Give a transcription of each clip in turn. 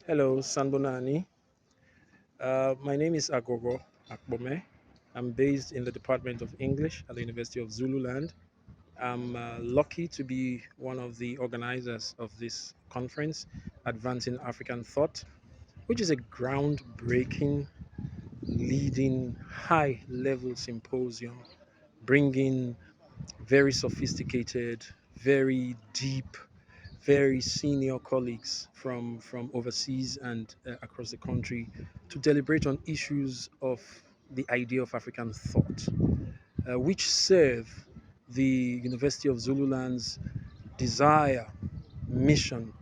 Hello, Sanbonani. My name is Aghogho Akpome. I'm based in the Department of English at the University of Zululand. I'm lucky to be one of the organizers of this conference, Advancing African Thought, which is a groundbreaking, leading, high level symposium bringing very sophisticated, very deep, very senior colleagues from overseas and across the country to deliberate on issues of the idea of African thought, which serve the University of Zululand's desire, mission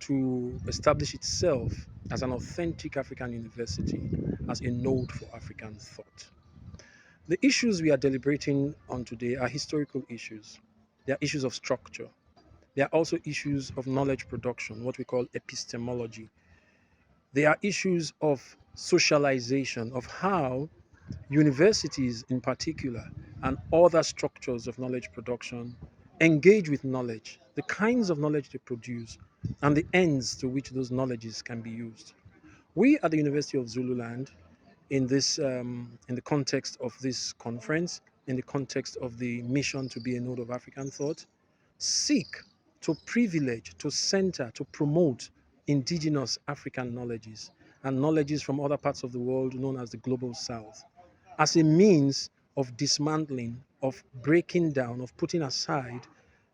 to establish itself as an authentic African university, as a node for African thought. The issues we are deliberating on today are historical issues. They are issues of structure. There are also issues of knowledge production, what we call epistemology. There are issues of socialization, of how universities in particular and other structures of knowledge production engage with knowledge, the kinds of knowledge they produce, and the ends to which those knowledges can be used. We at the University of Zululand, in the context of this conference, in the context of the mission to be a node of African thought, seek to privilege, to center, to promote indigenous African knowledges and knowledges from other parts of the world known as the global south as a means of dismantling, of breaking down, of putting aside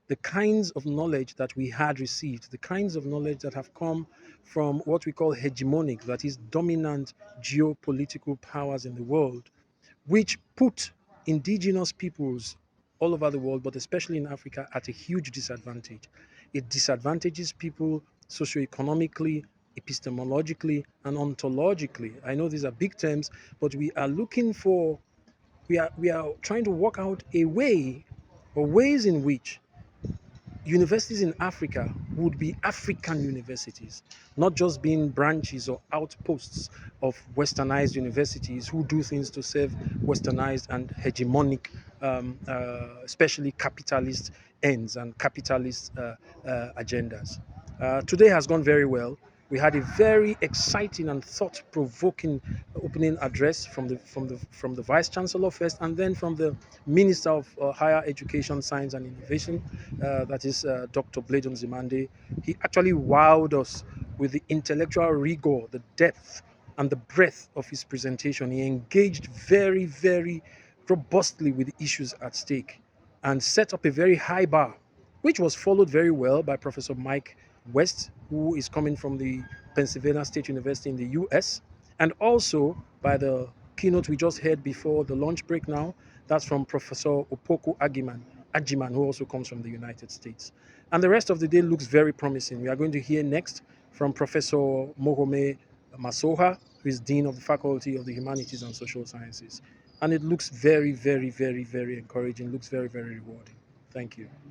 the kinds of knowledge that we had received, the kinds of knowledge that have come from what we call hegemonic, that is, dominant geopolitical powers in the world, which put indigenous peoples all over the world, but especially in Africa, at a huge disadvantage. It disadvantages people socioeconomically, epistemologically, and ontologically. I know these are big terms, but we are trying to work out a way or ways in which universities in Africa would be African universities, not just being branches or outposts of westernized universities who do things to serve westernized and hegemonic, especially capitalist ends and capitalist agendas. Today has gone very well. We had a very exciting and thought-provoking opening address from the Vice Chancellor first, and then from the Minister of Higher Education, Science and Innovation, that is Dr. Bledon Zimande. He actually wowed us with the intellectual rigor, the depth, and the breadth of his presentation. He engaged very, very robustly with the issues at stake and set up a very high bar, which was followed very well by Professor Mike West, who is coming from the Pennsylvania State University in the US, and also by the keynote we just heard before the lunch break now. That's from Professor Ajiman, who also comes from the United States. And the rest of the day looks very promising. We are going to hear next from Professor Mohome Masoha, who is Dean of the Faculty of the Humanities and Social Sciences. And it looks very, very, very, very encouraging, looks very, very rewarding. Thank you.